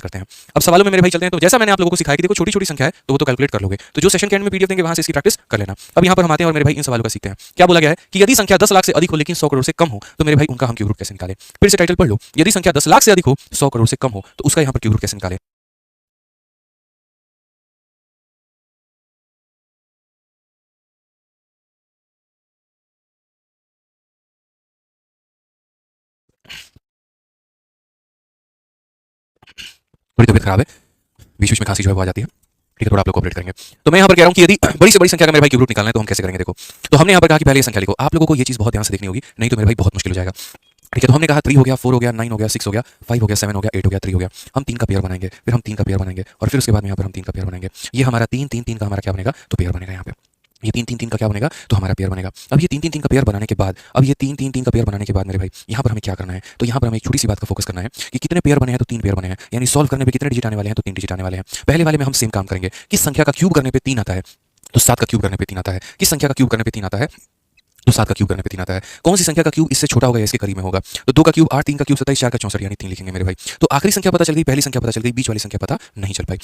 करते हैं। अब सवालों में मेरे भाई चलते हैं। तो जैसा मैंने आप लोगों को सिखाया कि देखो छोटी-छोटी संख्या है तो वो तो कैलकुलेट कर लोगे। तो जो सेशन के एंड में पीडीएफ देंगे वहां से इसकी प्रैक्टिस कर लेना। अब यहाँ पर हम आते हैं और मेरे भाई इन सवालों का सीखते हैं। क्या बोला गया है कि यदि संख्या 10 लाख से अधिक हो लेकिन 100 करोड़ से कम हो तो मेरे भाई उनका हम क्यूब रूट कैसे निकालें। फिर से टाइटल पढ़ लो, यदि संख्या 10 लाख से अधिक हो 100 करोड़ से कम हो तो उसका यहाँ पर क्यूब रूट कैसे निकालें। थोड़ी तबीयत खराब है, बीच-बीच में खांसी जो है वो आ जाती है। ठीक है, थोड़ा आप लोग कोऑपरेट करेंगे। तो मैं यहाँ पर कह रहा हूँ कि यदि बड़ी से बड़ी संख्या का मेरे भाई क्यूब रूट निकालना है तो हम कैसे करेंगे। देखो, तो हमने यहाँ पर कहा कि पहले ये संख्या लिखो। आप लोगों को ये चीज़ बहुत ध्यान से देखनी होगी, नहीं तो मेरे भाई बहुत मुश्किल हो जाएगा। ठीक है, तो हमने कहा 3 हो गया, 4 हो गया, 9 हो गया, 6 हो गया, 5 हो गया, 7 हो गया, 8 हो गया, 3 हो गया। हम 3 का पेयर बनाएंगे, फिर हम 3 का पेयर बनाएंगे और फिर उसके बाद में यहाँ पर हम 3 का पेयर बनाएंगे। ये हमारा 3, 3, 3 का हमारा क्या बनेगा, तो पेयर बनेगा यहाँ पे। ये 3, 3, 3 का क्या बनेगा, तो हमारा पेयर बनेगा। अब ये 3, 3, 3 का पेयर बनाने के बाद, अब ये 3, 3, 3 का पेयर बनाने के बाद मेरे भाई यहाँ पर हमें क्या करना है, तो यहाँ पर हमें एक छोटी सी बात का फोकस करना है कि कितने पेयर बने हैं, तो 3 पेयर बने हैं। यानी सॉल्व करने पे कितने डिजिट आने वाले हैं, तो 3 डिजिट आने वाले हैं। पहले वाले में हम सेम काम करेंगे। किस संख्या का क्यूब करने पे 3 आता है, तो 7 का क्यूब करने पे 3 आता है। किस संख्या का क्यूब करने पे 3 आता है, तो 7 का क्यूब करने पे 3 आता है। कौन सी संख्या का क्यूब इससे छोटा होगा या इसके करीब में होगा, तो 2 का क्यूब 8, 3 का क्यूब 27, 4 का 64 यानी 3 लिखेंगे मेरे भाई। तो आखिरी संख्या पता चल गई, पहली संख्या पता चल गई, बीच वाली संख्या पता नहीं चल पाई।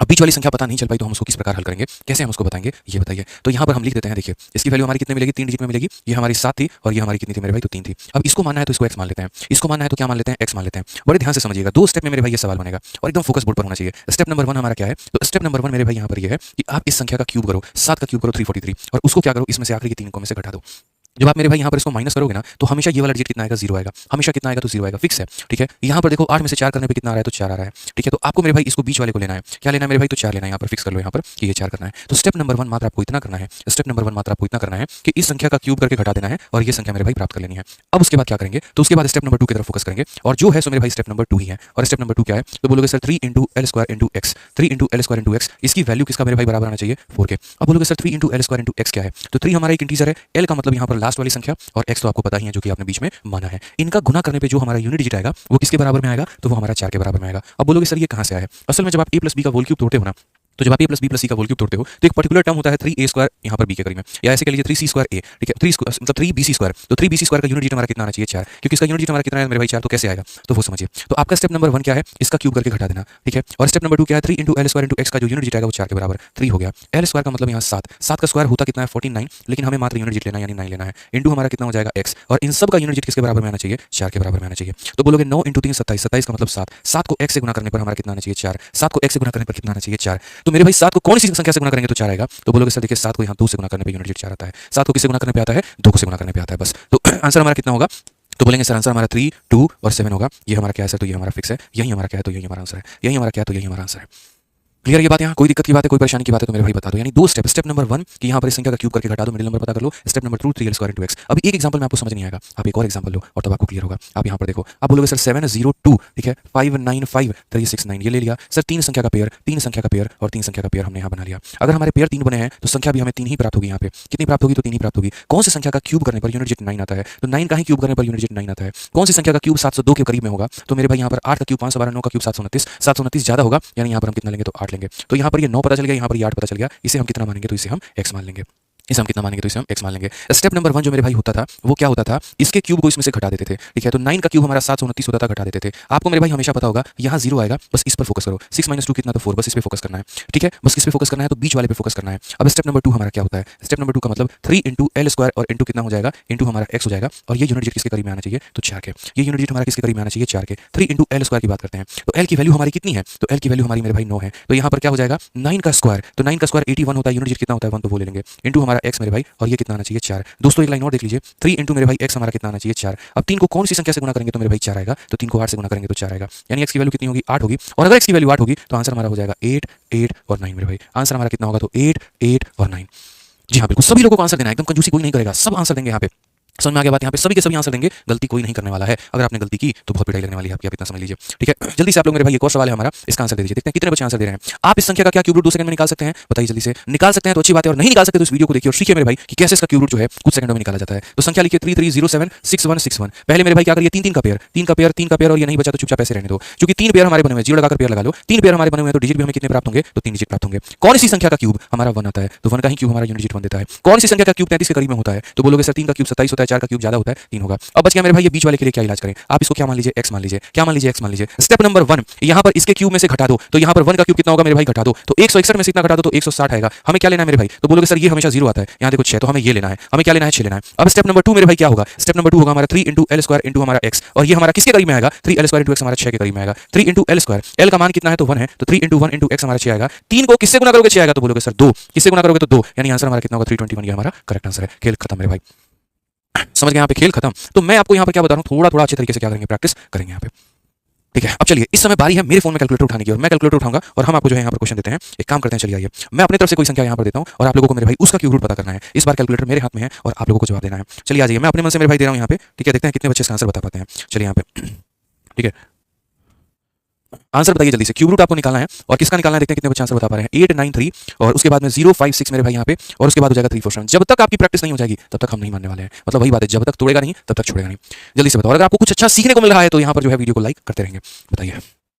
अब बीच वाली संख्या पता नहीं चल पाई तो हम उसको किस प्रकार हल करेंगे, कैसे हम उसको बताएंगे, ये बताइए। तो यहाँ पर हम लिख देते हैं। देखिए, इसकी वैल्यू हमारी कितने मिलेगी, 3 डिजिट में मिलेगी। ये हमारी 7 थी और ये हमारी कितनी थी मेरे भाई, तो 3 थी। अब इसको मानना है तो इसको x मान लेते हैं, इसको मानना है तो क्या मान लेते हैं, x मान लेते हैं। बड़े ध्यान से समझिएगा, 2 स्टेप में मेरे भाई ये सवाल बनेगा और एकदम फोकस बोर्ड पर होना चाहिए। स्टेप नंबर 1 हमारा क्या है, तो स्टेप नंबर 1 मेरे भाई यहाँ पर ये है कि आप इस संख्या का क्यूब करो, 7 का क्यूब करो 343 और उसको क्या करो, इसमें से आखिरी के 3 को में से घटा दो। जब आप मेरे भाई यहाँ पर इसको माइनस करोगे ना तो हमेशा ये वाला डिजिट कितना आएगा, 0 आएगा। हमेशा कितना आएगा, तो 0 आएगा, फिक्स है। ठीक है, यहाँ पर देखो 8 में से 4 करने पे कितना आ रहा है, तो 4 आ रहा है। ठीक है, तो आपको मेरे भाई इसको बीच वाले को लेना है। क्या लेना है मेरे भाई, तो 4 लेना है। यहाँ पर फिक्स कर लो यहाँ पर कि ये 4 करना है। तो स्टेप नंबर 1 मात्र आपको इतना करना है, स्टेप नंबर 1 मात्र आपको इतना करना है कि इस संख्या का क्यूब करके घटा देना है और ये संख्या मेरे भाई प्राप्त कर लेनी है। अब उसके बाद क्या करेंगे, तो उसके बाद स्टेप नंबर 2 की तरफ फोकस करेंगे और जो है सो मेरे भाई स्टेप नंबर 2 ही है। और स्टेप नंबर 2 क्या है, तो बोलोगे sir 3 into L square into x, 3 into L square into x, इसकी वैल्यू किसका मेरे भाई बराबर आना चाहिए, 4 के। अब बोलोगे sir 3 into L square into x क्या है, तो 3 हमारा एक इंटीजर है, एल का मतलब यहाँ पर लास्ट वाली संख्या और एक्स तो आपको पता ही है जो कि आपने बीच में माना है। इनका गुना करने पे जो हमारा यूनिट डिजिट आएगा वो किसके बराबर में आएगा, तो वो हमारा 4 के बराबर में आएगा। अब बोलोगे सर ये कहां से आया है, असल में जब आप a प्लस बी का होल क्यूब तोड़ते हो ना, तो जब आप a प्लस बी प्लस सी का होल क्यूब तोड़ते हो तो एक पर्टिकुलर टर्म होता है 3a स्क्वायर यहाँ पर b के करीब में, या ऐसे कह लीजिए 3c स्क्वायर a। ठीक है, 3 मतलब 3bc स्क्वायर, तो 3bc स्क्वायर का यूनिट डिजिट हमारा कितना आना चाहिए, 4, क्योंकि इसका यूनिट डिजिट हमारा कितना है मेरे भाई 4, तो कैसे आएगा, तो वो समझिए। तो आपका स्टेप नंबर 1 क्या है, इसका क्यूब करके घटा देना। ठीक है, और स्टेप नंबर 2 क्या है, 3 into L square into x का जो यूनिट डिजिट आएगा वो 4 के बराबर 3 हो गया। एल स्क्वायर का मतलब यहाँ 7, 7 का स्क्वायर होता कितना है 49, लेकिन हमें मात्र यूनिट डिजिट लेना है यानी 9 लेना है। इंटू हमारा कितना हो जाएगा x, और इन सब का यूनिट डिजिट किसके बराबर में आना चाहिए, 4 के बराबर में आना चाहिए। तो बोलोगे 9 इंटू 3 27, 27 का मतलब 7, 7 को x से गुना करने पर हमारा कितना आना चाहिए, 4, 7 को x से गुना करने पर कितना आना चाहिए, 4। तो मेरे भाई 7 को कौन सी संख्या से गुना करेंगे तो 4 आएगा, तो बोलोगे सर देखिए 7 को यहाँ 2 से गुना करने पे यूनिट डिजिट 4 आता है। 7 को किससे गुना करने पे आता है, 2 को से गुना करने पे आता है बस। तो आंसर हमारा कितना होगा, तो बोलेंगे सर आंसर हमारा 3, 2 और 7 होगा। ये हमारा क्या है सर, तो ये हमारा फिक्स है, यही हमारा क्या है, तो यही हमारा आंसर है, यही हमारा क्या है, तो यही हमारा आंसर है। क्लियर ये बात, यहाँ कोई दिक्कत की बात है, कोई परेशानी की बात है तो मेरे भाई बता दो। यानी 2 स्टेप, स्टेप नंबर 1 कि यहाँ पर इस संख्या का क्यूब करके घटा दो, मिडिल नंबर पता कर लो। Step number 2 3l square into x. अभी एक एग्जांपल में आपको समझ नहीं आएगा, आप एक और एग्जांपल लो और तब आपको क्लियर होगा। आप यहाँ पर देखो, आप बोलोगे सर 702, ठीक है, 595 369, ये ले लिया सर। 3 संख्या का पेयर, 3 संख्या का पेयर और 3 संख्या का पेयर हमने यहाँ बना लिया। अगर हमारे पेयर 3 बने हैं तो संख्या भी हमें 3 ही प्राप्त होगी। यहाँ पे कितनी प्राप्त होगी, तो 3 ही प्राप्त होगी। कौन सी संख्या का क्यूब करने पर यूनिट डिजिट 9 आता है, तो 9 का ही क्यूब करने पर यूनिट डिजिट 9 आता है। कौन सी संख्या का क्यूब 702 के करीब में होगा, तो मेरे भाई यहाँ पर 8 का क्यूब 512, 9 का क्यूब 729, 729 ज्यादा होगा, यानी यहाँ पर हम कितना लेंगे, तो 8 लेंगे। तो यहाँ पर ये 9 पता चल गया, यहाँ पर 8 पता चल गया, इसे हम कितना मानेंगे, तो इसे हम x मान लेंगे। इसे हम कितना मानेंगे, तो इसे हम x मान लेंगे। स्टेप नंबर 1 जो मेरे भाई होता था वो क्या होता था, इसके क्यूब को इसमें से घटा देते थे। ठीक है, तो 9 का क्यूब हमारा 729 होता था, घटा देते थे। आपको मेरे भाई हमेशा पता होगा यहाँ 0 आएगा, बस इस पर फोकस करो। 6 - 2 कितना, तो 4, बस इस पे फोकस करना है। ठीक है, बस इस पे फोकस करना है, तो बीच वाले पे फोकस करना है। अब स्टेप नंबर 2 हमारा क्या होता है, स्टेप नंबर 2 का मतलब 3 इंटू एल स्क्वायर और इंटू कितना हो जाएगा, इंटू हमारा x हो जाएगा, और ये यूनिट डिजिट किसके करीब में आना चाहिए, तो 4 के। ये यूनिट डिजिट हमारा किसके करीब में आना चाहिए, 4 के। 3 इंटू एल स्क्वायर की बात करते हैं, तो एल की वैल्यू हमारी कितनी है, तो एल की वैल्यू हमारी मेरे भाई 9 है। तो यहाँ पर क्या हो जाएगा, 9 का स्क्वायर, तो 9 का स्क्वायर 81 होता है, यूनिट डिजिट कितना होता है 1, तो वो ले लेंगे, इंटू हमारा x मेरे भाई, और ये कितना आना चाहिए, 4। दोस्तों एक लाइन और देख लीजिए, 3 इंटू मेरे भाई x हमारा कितना आना चाहिए, 4। अब 3 को कौन सी संख्या से गुना करेंगे, तो मेरे भाई 4 आएगा, तो 3 को 8 से गुना करेंगे तो 4 आएगा, यानी x की वैल्यू कितनी होगी, 8 होगी। और अगर x की वैल्यू 8 होगी तो आंसर हमारा हो जाएगा 8, 8 और 9 मेरे भाई। आंसर हमारा कितना होगा, तो 8, 8 और 9। जी हाँ, बिल्कुल सभी लोगों को आंसर देना है, एकदम कंजूसी कोई नहीं करेगा, सब आंसर देंगे यहाँ पे। समझ में आ गया बात, यहाँ पे सभी के सभी आंसर देंगे, गलती कोई नहीं करने वाला है। अगर आपने गलती की तो बहुत पिटाई लगने वाली है आपकी, आप इतना समझ लीजिए। ठीक है, जल्दी से आप लोग, मेरे भाई एक और सवाल है हमारा, इसका आंसर दे दीजिए। देखते हैं कितने बच्चे आंसर दे रहे हैं। आप इस संख्या का क्या क्यूब रूट 2 सेकंड में निकाल सकते हैं, बताइए जल्दी से। निकाल सकते हैं तो अच्छी बात है, और नहीं निकाल सकते तो इस वीडियो को देखिए और सीखिए मेरे भाई कि कैसे इसका क्यूब रूट जो है कुछ सेकंडों में निकाला जाता है। तो संख्या लिखिए 33076161। पहले मेरे भाई क्या करिए, 3 का पेयर, 3 का पेयर, 3 का पेयर, और ये नहीं बचा तो चुपचाप ऐसे रहने दो, क्योंकि 3 पेयर हमारे बने हुए हैं, जीरो लगाकर पेयर लगा लो। 3 पेयर हमारे बने हुए हैं तो डिजिट भी हमें कितने प्राप्त होंगे, तो 3 डिजिट प्राप्त होंगे। कौन सी संख्या का क्यूब हमारा 1 आता है, तो 1 का ही क्यूब हमारा यूनिट डिजिट 1 देता है। कौन सी संख्या का क्यूब 33 के करीब में होता है, तो बोलोगे सर 3 का क्यूब 27 होता होता है, 4 का क्यूब ज्यादा होता है 3 होगा। अब बच गया मेरे भाई ये बीच वाले के लिए क्या इलाज करें। आप इसको क्या मान लीजिए x मान लीजिए, क्या मान लीजिए x मान लीजिए। स्टेप नंबर 1 यहाँ पर इसके क्यूब में से घटा दो, तो यहाँ पर 1 का क्यूब कितना होगा मेरे भाई घटा दो, तो 161 में से इतना घटा दो तो 160 आएगा। हमें क्या लेना है मेरे भाई, तो बोलोगे सर ये हमेशा 0 आता है, यहाँ देखो 6, तो हमें ये लेना है, हमें क्या लेना है 6 लेना है। अब स्टेप नंबर 2 मेरे भाई क्या होगा, स्टेप नंबर 2 होगा हमारा 3 इंटू एल स्क्वायर इंटू हमारा x, और ये हमारा किसके करीब में आएगा 3 एल स्क्वायर इंटू x हमारा 6 के करीब में आएगा। 3 इंटू एल स्क्वायर, एल का मान कितना है तो 1 है, तो 3 इंटू 1 इंटू x हमारा 6 आएगा। 3 को किससे गुना करोगे 6 आएगा, तो बोलोगे सर 2, किससे गुना करोगे तो 2, यानी आंसर हमारा कितना होगा 321, ये हमारा करेक्ट आंसर है। खेल खत्म मेरे भाई, समझ गए यहाँ पे, खेल खत्म। तो मैं आपको यहाँ पर क्या बता रहा हूँ, थोड़ा थोड़ा अच्छे तरीके से क्या करेंगे प्रैक्टिस करेंगे यहाँ पे, ठीक है। अब चलिए इस समय बारी है मेरे फोन में कैलकुलेटर उठाने की, और मैं कैलकुलेटर उठाऊंगा और हम आपको जो है यहाँ पर क्वेश्चन देते हैं। एक काम करते हैं, चलिए आइए मैं अपनी तरफ से कोई संख्या यहाँ पर देता हूँ और आप लोगों को मेरे भाई उसका क्यूब रूट पता करना है। इस बार कैलकुलेटर मेरे हाथ में है और आप लोगों को जवाब देना है। चलिए आ जाइए, मैं अपने मन से मेरे भाई दे रहा हूँ यहाँ पे, ठीक है। देखते हैं कितने बच्चे इसका आंसर बता पाते हैं। चलिए यहाँ पे, ठीक है, आंसर बताइए जल्दी से, क्यूब रूट आपको निकालना है और किसका निकालना है, देखते हैं कितने बच्चे आंसर बता पा रहे हैं। 893 और उसके बाद में 056 मेरे भाई यहाँ पे, और उसके बाद हो जाएगा 347। जब तक आपकी प्रैक्टिस नहीं हो जाएगी तब तक हम नहीं मानने वाले हैं, मतलब वही बात है, जब तक तोड़ेगा नहीं तब तक छोड़ेगा नहीं। जल्दी से बताओ, अगर आपको कुछ अच्छा सीखने को मिल रहा है तो यहाँ पर जो है वीडियो को लाइक करते रहेंगे, बताइए,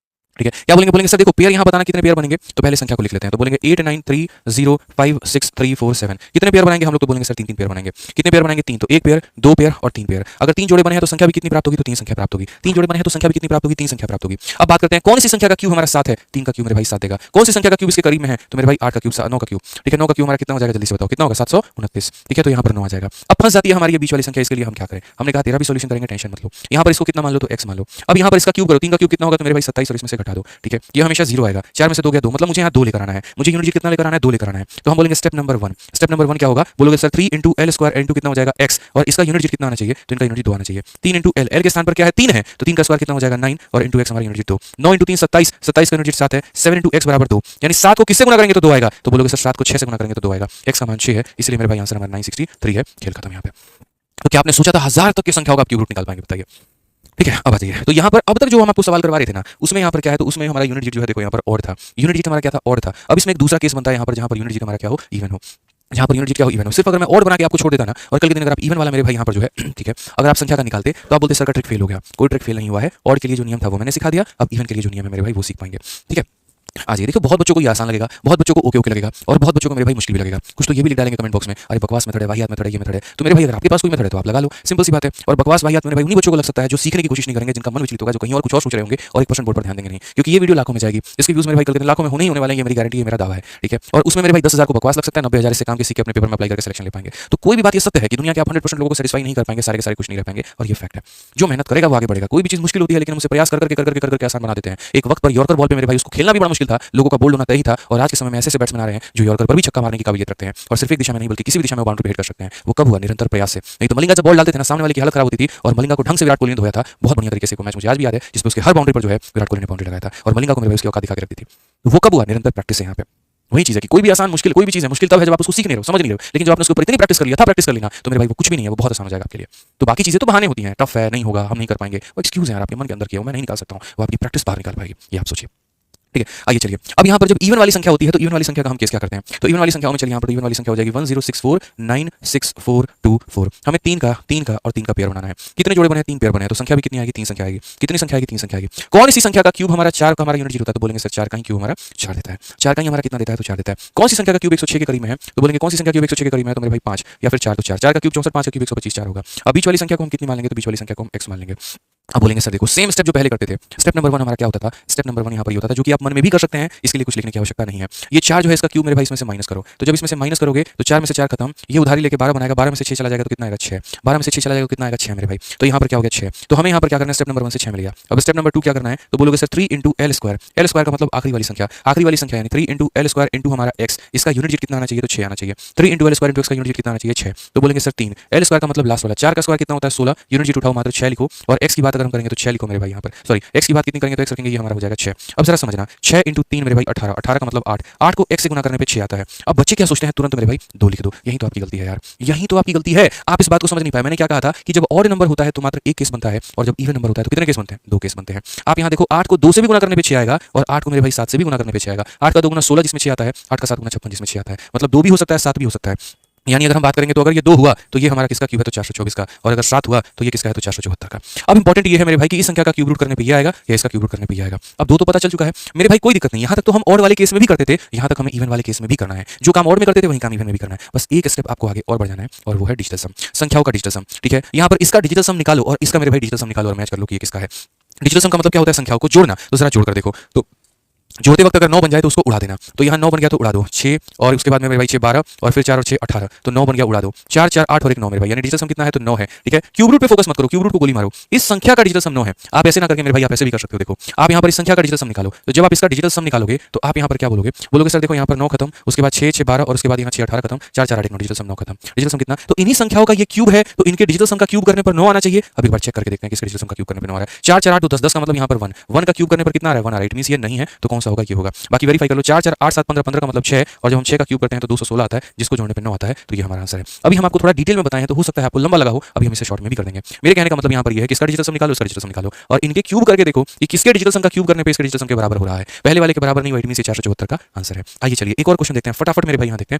ठीक है। क्या बोलेंगे, बोलेंगे सर देखो पेयर यहाँ बताना कितने पेयर बनेंगे, तो पहले संख्या को लिख लेते हैं। तो बोलेंगे 893056347, कितने पेयर बनाएंगे हम लोग, तो बोलेंगे सर 3 पेयर बनाएंगे। कितने पेयर बनाएंगे 3, तो 1 पेयर 2 पेयर और 3 पेयर। अगर 3 जोड़े बने हैं तो संख्या भी कितनी प्राप्त होगी, तो 3 संख्या प्राप्त होगी। 3 जोड़े बने हैं तो संख्या भी कितनी प्राप्त होगी, 3 संख्या प्राप्त होगी। अब बात करते हैं कौन सी संख्या का क्यूब हमारा 7 है, 3 का क्यूब मेरे भाई 7 देगा। कौन सी संख्या का क्यूब इसके करीब में है, तो मेरे भाई 8 का क्यूब 9 का क्यूब, ठीक है। 9 का क्यूब हमारा कितना हो जाएगा, जल्दी से बताओ कितना होगा, 729, ठीक है। तो यहाँ पर 9 आ जाएगा। अब फंस जाती है हमारी ये बीच वाली संख्या, इसके लिए हम क्या करें, हमने कहा तेरा भी सॉल्यूशन करेंगे, टेंशन मत लो। यहाँ पर इसको कितना मान लो, तो x मान लो। अब यहाँ पर इसका क्यूब करो, 3 का क्यूब कितना होगा, तो मेरे भाई 27 और इसमें से घटा दो, ठीक है। ये हमेशा 0 आएगा, 4 में से 2 गया 2, मतलब मुझे यहाँ 2 लेकर आना है, मुझे यूनिट कितना लेकर आना है, 2 लेकर आना है। तो हम बोलेंगे स्टेप नंबर 1, स्टेप नंबर 1 क्या होगा, बोलोगे sir 3 into L square into कितना हो जाएगा x, और इसका यूनिट कितना आना चाहिए, तो इनका यूनिट 2 आना चाहिए। 3 इंटू एल, एल के स्थान पर क्या है 3 है, तो 3 का स्क्वायर कितना हो जाएगा 9, और इंटू x हमारा यूनिट 2, 9 इंटू 3 27, 27 का यूनिट 7 है, 7 इंटू x बराबर 2, यानी 7 को किससे गुना करेंगे तो 2 आएगा। तो बोलोगे सर 7 को 6 से गुना करेंगे तो 2 आएगा, x का मान 6 है, इसलिए मेरे भाई आंसर हमारा 963 है। खेल खत्म यहाँ पे। तो क्या आपने सोचा था 1000 तक की संख्या होगा आप क्यूब रूट निकाल पाएंगे, बताइए, ठीक है। अब आ जाइए, तो यहाँ पर अब तक जो हम आपको सवाल करवा रहे थे ना, उसमें यहाँ पर क्या है, तो उसमें हमारा यूनिट डिजिट जो है देखो यहाँ पर ऑड था, यूनिट डिजिट हमारा क्या था, ऑड था। अब इसमें एक दूसरा केस बनता है यहाँ पर, जहाँ पर यूनिट डिजिट हमारा क्या हो, इवन हो, जहाँ पर यूनिट डिजिट क्या हो, इवन हो। सिर्फ अगर मैं ऑड बना के आपको छोड़ देता ना, और कल के दिन अगर आप इवन वाला मेरे भाई यहाँ पर जो है, ठीक है, अगर आप संख्या का निकालते तो आप बोलते सर का ट्रिक फेल हो गया। कोई ट्रिक फेल नहीं हुआ है, ऑड के लिए जो नियम था वो मैंने सिखा दिया, अब इवन के लिए जो नियम है मेरे भाई वो सीख पाएंगे, ठीक है। आज ये देखो बहुत बच्चों को ये आसान लगेगा, बहुत बच्चों को ओके ओके लगेगा, और बहुत बच्चों को मेरे भाई मुश्किल भी लगेगा। कुछ तो ये भी लिख डालेंगे कमेंट बॉक्स में, अरे बकवास मेथड है, वाहियात मेथड है, ये मेथड है। तो मेरे भाई अगर आपके पास कोई मेथड है तो आप लगा लो, सिंपल सी बात है। और बकवास वाहियात मेरे भाई उन्हीं बच्चों को लग सकता है जो सीखने की कोशिश नहीं करेंगे, जिनका मन विचलित होगा, जो कहीं और कुछ और सोच रहे होंगे और 1% बोर्ड पर ध्यान देंगे नहीं, क्योंकि ये वीडियो लाखों में जाएगी, इसके व्यूज मेरे भाई कल के दिन लाखों में होने ही होने वाले हैं, ये मेरी गारंटी है, मेरा दावा है, ठीक है। और उसमें मेरे भाई 10,000 को बकवास लग सकता है, 90,000 से काम के सीखे अपने पेपर में अप्लाई करके सिलेक्शन ले पाएंगे। तो कोई भी बात ये सत्य है कि दुनिया के आप 100% लोगों को सेटिस्फाई नहीं कर पाएंगे, सारे के सारे कुछ नहीं रह पाएंगे, और ये फैक्ट है। जो मेहनत करेगा वो आगे बढ़ेगा। कोई भी चीज मुश्किल होती है लेकिन हम उसे प्रयास करके आसान बना देते हैं। एक वक्त पर यॉर्कर बॉल पे मेरे भाई उसको खेलना भी बड़ा मुश्किल था, लोगों का बोल्ड होना तय था, और आज के समय में ऐसे बैट्समैन आ रहे हैं जो यॉर्कर पर भी छक्का मारने की काबिलियत रखते हैं, और सिर्फ एक दिशा में नहीं बल्कि किसी भी दिशा में बाउंड्री पे हिट कर सकते हैं। वो कब हुआ, निरंतर प्रयास से। नहीं तो मलिंगा जब बॉल डालते थे ना, सामने वाले की हालत खराब होती थी, और मलिंगा को ढंग से विराट कोहली ने धोया था बहुत बढ़िया तरीके से। मैच मुझे आज भी याद है जिसमें उसके हर बाउंड्री पर जो है विराट कोहली ने बाउंड्री लगाया था, और मलिंगा को मेरे भाई उसकी औकात दिखा के रखती थी। वो कब हुआ, निरंतर प्रैक्टिस है यहाँ पे। वही चीज है कि कोई भी आसान मुश्किल, कोई भी चीज है मुश्किल तब है जब आप उसको सीख नहीं रहे हो, समझ नहीं रहे हो, लेकिन जब आपने उसके ऊपर इतनी प्रैक्टिस कर लिया था, प्रैक्टिस कर लेना, तो मेरे भाई वो कुछ भी नहीं है, वो बहुत आसान हो जाएगा आपके लिए। तो बाकी चीजें तो बहाने होती हैं, टफ है, नहीं होगा, हम नहीं कर पाएंगे, वो एक्सक्यूज है यार आपके मन के अंदर किया, मैं नहीं निकाल सकता हूँ, वो आपकी प्रैक्टिस बाहर निकाल पाएगी, ये आप सोचिए, ठीक है। आइए चलिए, अब यहाँ पर जब इवन वाली संख्या होती है तो इवन वाली संख्या का हम केस क्या करते हैं, तो इवन वाली संख्याओं में चलिए यहाँ पर इवन वाली संख्या हो जाएगी 1064964424। हमें 3 का और 3 का पेयर बनाना है। कितने जोड़े बने हैं, 3 पेयर बने हैं, तो संख्या भी कितनी आएगी, 3 संख्या आएगी। कितनी संख्या आएगी, 3 संख्या आएगी। कौन सी संख्या का क्यूब हमारा 4 का हमारा यूनिट जीरो होता है, तो बोलेंगे सर 4 का ही क्यूब हमारा 4 देता है। 4 का ही हमारा कितना देता है, तो 4 देता है। कौन सी संख्या का क्यूब 106 के करीब में है, तो बोलेंगे कौन सी संख्या क्यूब 106 के करीब में है, तो मेरे भाई 5 या फिर 4, तो 4 का क्यूब 64, 5 का क्यूब 125, 4 होगा। अब बीच वाली संख्या को हम कितनी मान लेंगे, तो बीच वाली संख्या को हम x मान लेंगे। अब बोलेंगे सर देखो सेम स्टेप जो पहले करते थे, स्टेप नंबर 1 हमारा क्या होता था, स्टेप नंबर 1 यहाँ पर ये होता था, जो कि आप मन में भी कर सकते हैं, इसके लिए कुछ लिखने की आवश्यकता नहीं है। ये 4 जो है इसका क्यूब मेरे भाई इसमें से माइनस करो, तो जब इसमें से माइनस करोगे तो 4 में से 4 खत्म, ये उधारी लेके 12 बनाएगा, 12 में से 6 चला जाएगा तो कितना आएगा 6, 12 में से 6 चला जाएगा तो कितना आएगा 6 मेरे भाई। तो यहाँ पर क्या हो गया 6, तो हमें यहाँ पर क्या करना है, स्टेप नंबर 1 से 6 मिल गया। अब स्टेप नंबर 2 क्या करना है, तो बोलोगे sir 3 into L square, L square का मतलब आखिरी वाली संख्या, आखिरी वाली संख्या यानी 3 इंटू एल स्क्वायर इंटू हमारा x, इसका यूनिट डिजिट कितना आना चाहिए, तो 6 आना चाहिए। 3 into L square into x का यूनिट डिजिट कितना आना चाहिए 6, तो बोलेंगे सर 3, एल स्क्वायर का मतलब लास्ट वाला, 4 का स्क्वायर कितना होता है 16, यूनिट डिजिट उठाओ मात्र 6 लिखो, और x की बात अगर हम करेंगे तो 6 लिखो मेरे भाई यहाँ पर, सॉरी x की बात कितनी करेंगे तो x रखेंगे, ये हमारा हो जाएगा 6। अब जरा समझना, 6 इंटू 3 मेरे भाई 18, 18 का मतलब 8, 8 को x से गुना करने पे 6 आता है। अब बच्चे क्या सोचते हैं, तुरंत मेरे भाई 2 लिख दो, यही तो आपकी गलती है यार, यही तो आपकी गलती है। आप इस बात को समझ नहीं पाए। मैंने क्या कहा था कि जब ऑड नंबर होता है तो मात्र एक केस बनता है, और जब इवन नंबर होता है तो कितने केस बनते हैं, 2 केस बनते हैं। आप यहाँ देखो 8 को 2 से भी गुना करने पे 6 आएगा, और 8 को मेरे भाई 7 से भी गुना करने पे 6 आएगा। 8 का 2 गुना 16 जिसमें 6 आता है, 8 का 7 गुना 56 जिसमें 6 आता है, मतलब 2 भी हो सकता है 7 भी हो सकता है। यानी अगर हम बात करेंगे तो अगर ये 2 हुआ तो ये हमारा किसका क्यूब है, तो 424 का, और अगर 7 हुआ तो ये किसका है, तो 474 का। अब इंपॉर्टेंट ये है मेरे भाई कि इस संख्या का क्यूब रूट करने पे ये आएगा या इसका क्यूब रूट करने पे ये आएगा। अब 2 तो पता चल चुका है मेरे भाई, कोई दिक्कत नहीं। यहाँ तक तो हम ऑड वाले केस में भी करते थे, यहाँ तक हमें इवन वाले केस में भी करना है। जो काम ऑड में करते थे वही काम इवन में भी करना है, बस एक स्टेप आपको आगे और बढ़ जाना है, और वो है डिजिटल सम, संख्याओं का डिजिटल सम। ठीक है, यहाँ पर इसका डिजिटल सम निकालो और इसका मेरे भाई डिजिटल सम निकालो और मैच कर लो कि ये किसका है। डिजिटल सम का मतलब क्या होता है, संख्याओं को जोड़ना। तो जरा जोड़ कर देखो, तो जोड़ते वक्त अगर 9 बन जाए तो उसको उड़ा देना। तो यहाँ 9 बन गया तो उड़ा दो 6, और उसके बाद में मेरे भाई 6 12, और फिर 4 और 6 18, तो 9 बन गया, उड़ा दो। 4 4 8 और 1 9 मेरे भाई, यानी डिजिटल सम कितना है, तो 9 है। ठीक है, क्यूब रूट पे फोकस मत करो, क्यूब रूट को गोली मारो। इस संख्या का डिजिटल सम 9 है। आप ऐसे ना करके मेरे भाई आप ऐसे भी कर सकते हो। देखो आप यहाँ पर इस संख्या का डिजिटल सम निकालो, तो जब आप इसका डिजिटल सम निकालोगे तो आप यहाँ पर क्या बोलोगे, बोलोगे सर देखो यहाँ पर 9 खत्म, उसके बाद 6 6 12, और उसके बाद यहाँ 6 18 खत्म, 4 4 8 9, डिजिटल सम 9 खत्म। डिजिटल सम कितना, तो इन्हीं संख्याओं का ये क्यूब है, तो इनके डिजिटल सम का क्यूब करने पर 9 आना चाहिए। अब एक बार चेक करके देखते हैं कि इसके डिजिटल सम का क्यूब करने पर 9 आ रहा है। 4 4 8 10 10 का मतलब यहाँ पर 1 1 का क्यूब करने पर कितना आ रहा है, 1 आ रहा है। इट मींस ये नहीं है, तो कौन सा होगा, ये होगा। बाकी वेरीफाई कर लो। 4 4 8 7 15 15 का मतलब 6, और जब हम 6 का क्यूब करते हैं तो 216 आता है, जिसको जोड़ने पे 9 आता है, तो ये हमारा आंसर है। अभी हम आपको थोड़ा डिटेल में बताएं हैं, तो हो सकता है आपको लंबा लगा हो, अभी हम इसे शॉर्ट में भी कर देंगे। मेरे कहने का मतलब यहाँ पर ये है कि इसका डिजिटल सम निकालो, इसका डिजिटल सम निकालो, और इनके क्यूब करके देखो कि किसके डिजिटल सम का क्यूब करने पे इसके डिजिटल सम के बराबर हो रहा है। पहले वाले के बराबर नहीं हुआ, इट मींस ये 474 का आंसर है। आइए चलिए एक और क्वेश्चन देखते हैं फटाफट मेरे भाई, यहाँ देखते हैं।